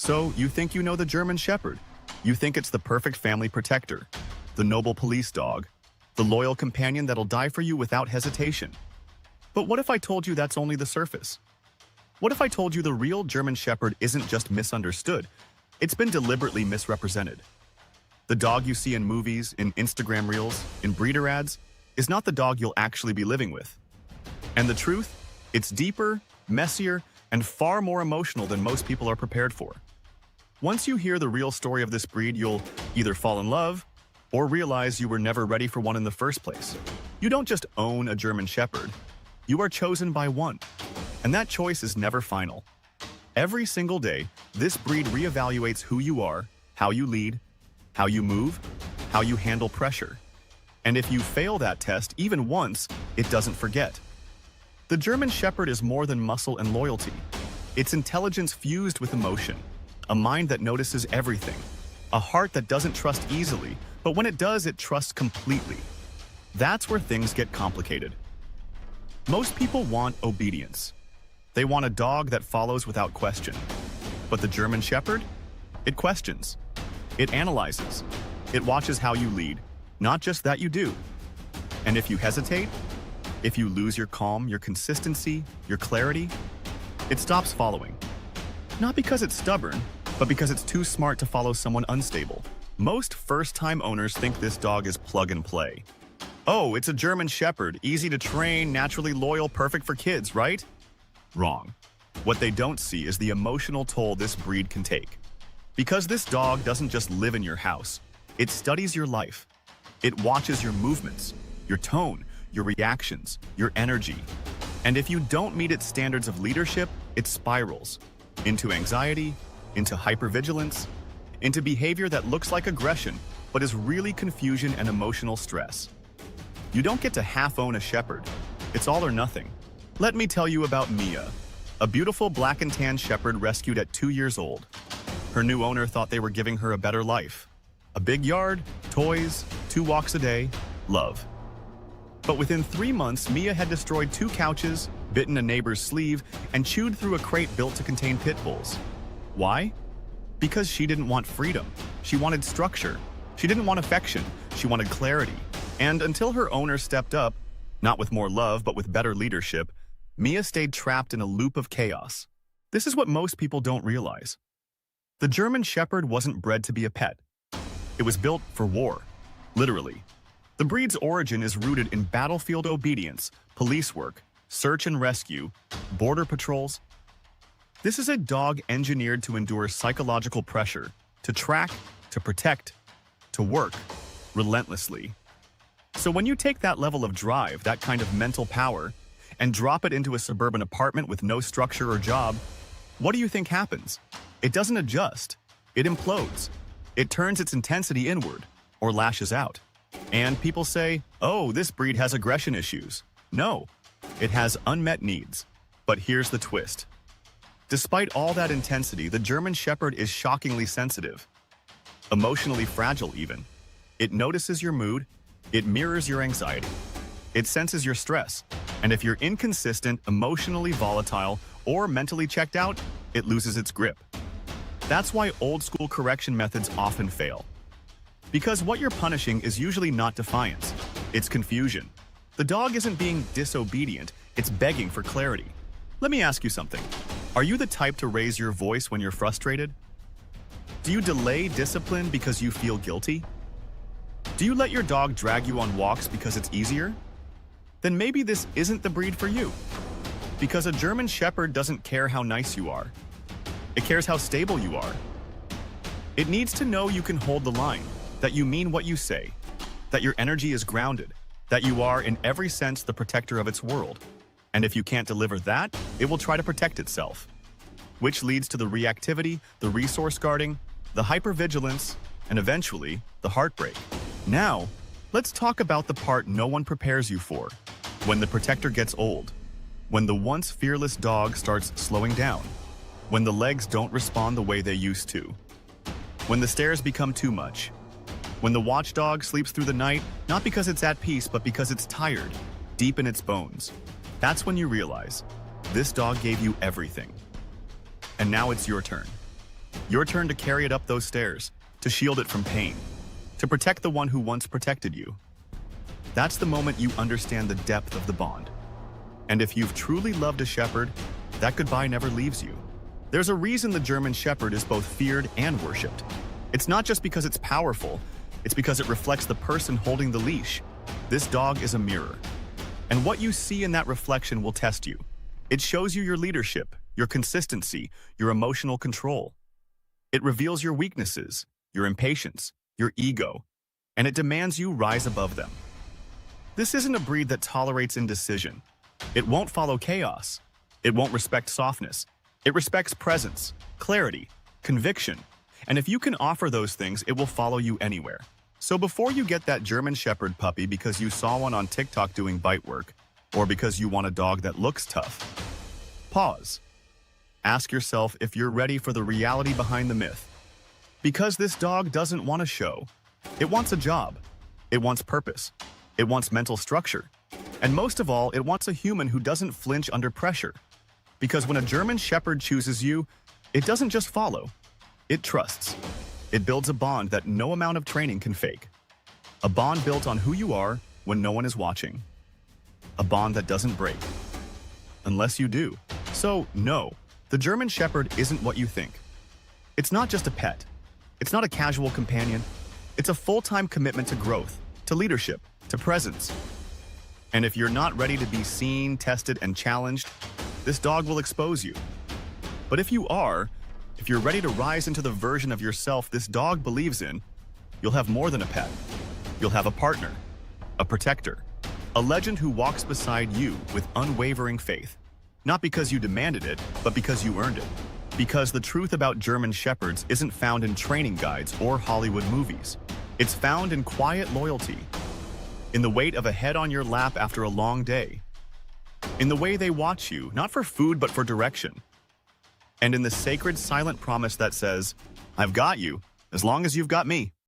So, you think you know the German Shepherd. You think it's the perfect family protector, the noble police dog, the loyal companion that'll die for you without hesitation. But what if I told you that's only the surface? What if I told you the real German Shepherd isn't just misunderstood, it's been deliberately misrepresented? The dog you see in movies, in Instagram reels, in breeder ads, is not the dog you'll actually be living with. And the truth? It's deeper, messier, and far more emotional than most people are prepared for. Once you hear the real story of this breed, you'll either fall in love or realize you were never ready for one in the first place. You don't just own a German Shepherd, you are chosen by one. And that choice is never final. Every single day, this breed reevaluates who you are, how you lead, how you move, how you handle pressure. And if you fail that test even once, it doesn't forget. The German Shepherd is more than muscle and loyalty. It's intelligence fused with emotion, a mind that notices everything, a heart that doesn't trust easily, but when it does, it trusts completely. That's where things get complicated. Most people want obedience. They want a dog that follows without question. But the German Shepherd? It questions. It analyzes. It watches how you lead, not just that you do. And if you hesitate, if you lose your calm, your consistency, your clarity, it stops following. Not because it's stubborn, but because it's too smart to follow someone unstable. Most first-time owners think this dog is plug and play. Oh, it's a German Shepherd, easy to train, naturally loyal, perfect for kids, right? Wrong. What they don't see is the emotional toll this breed can take. Because this dog doesn't just live in your house, it studies your life. It watches your movements, your tone, your reactions, your energy. And if you don't meet its standards of leadership, it spirals into anxiety, into hypervigilance, into behavior that looks like aggression, but is really confusion and emotional stress. You don't get to half-own a shepherd. It's all or nothing. Let me tell you about Mia, a beautiful black and tan shepherd rescued at 2 years old. Her new owner thought they were giving her a better life. A big yard, toys, 2 walks a day, love. But within 3 months, Mia had destroyed 2 couches, bitten a neighbor's sleeve, and chewed through a crate built to contain pit bulls. Why? Because she didn't want freedom. She wanted structure. She didn't want affection. She wanted clarity. And until her owner stepped up, not with more love, but with better leadership, Mia stayed trapped in a loop of chaos. This is what most people don't realize. The German Shepherd wasn't bred to be a pet. It was built for war, literally. The breed's origin is rooted in battlefield obedience, police work, search and rescue, border patrols. This is a dog engineered to endure psychological pressure, to track, to protect, to work relentlessly. So when you take that level of drive, that kind of mental power, and drop it into a suburban apartment with no structure or job, what do you think happens? It doesn't adjust. It implodes. It turns its intensity inward, or lashes out. And people say, oh, this breed has aggression issues. No, it has unmet needs. But here's the twist. Despite all that intensity, the German Shepherd is shockingly sensitive. Emotionally fragile even. It notices your mood. It mirrors your anxiety. It senses your stress. And if you're inconsistent, emotionally volatile, or mentally checked out, it loses its grip. That's why old-school correction methods often fail. Because what you're punishing is usually not defiance. It's confusion. The dog isn't being disobedient, it's begging for clarity. Let me ask you something. Are you the type to raise your voice when you're frustrated? Do you delay discipline because you feel guilty? Do you let your dog drag you on walks because it's easier? Then maybe this isn't the breed for you. Because a German Shepherd doesn't care how nice you are. It cares how stable you are. It needs to know you can hold the line, that you mean what you say, that your energy is grounded, that you are, in every sense, the protector of its world. And if you can't deliver that, it will try to protect itself. Which leads to the reactivity, the resource guarding, the hypervigilance, and eventually, the heartbreak. Now, let's talk about the part no one prepares you for. When the protector gets old. When the once fearless dog starts slowing down. When the legs don't respond the way they used to. When the stairs become too much. When the watchdog sleeps through the night, not because it's at peace, but because it's tired, deep in its bones. That's when you realize, this dog gave you everything. And now it's your turn. Your turn to carry it up those stairs, to shield it from pain, to protect the one who once protected you. That's the moment you understand the depth of the bond. And if you've truly loved a shepherd, that goodbye never leaves you. There's a reason the German Shepherd is both feared and worshipped. It's not just because it's powerful, it's because it reflects the person holding the leash. This dog is a mirror. And what you see in that reflection will test you. It shows you your leadership, your consistency, your emotional control. It reveals your weaknesses, your impatience, your ego, and it demands you rise above them. This isn't a breed that tolerates indecision. It won't follow chaos. It won't respect softness. It respects presence, clarity, conviction, and if you can offer those things, it will follow you anywhere. So before you get that German Shepherd puppy because you saw one on TikTok doing bite work, or because you want a dog that looks tough, pause. Ask yourself if you're ready for the reality behind the myth. Because this dog doesn't want a show. It wants a job. It wants purpose. It wants mental structure. And most of all, it wants a human who doesn't flinch under pressure. Because when a German Shepherd chooses you, it doesn't just follow. It trusts. It builds a bond that no amount of training can fake. A bond built on who you are when no one is watching. A bond that doesn't break. Unless you do. So, no, the German Shepherd isn't what you think. It's not just a pet. It's not a casual companion. It's a full-time commitment to growth, to leadership, to presence. And if you're not ready to be seen, tested, and challenged, this dog will expose you. But if you are, if you're ready to rise into the version of yourself this dog believes in, you'll have more than a pet. You'll have a partner, a protector, a legend who walks beside you with unwavering faith. Not because you demanded it, but because you earned it. Because the truth about German Shepherds isn't found in training guides or Hollywood movies. It's found in quiet loyalty, in the weight of a head on your lap after a long day, in the way they watch you, not for food but for direction, and in the sacred silent promise that says, I've got you as long as you've got me.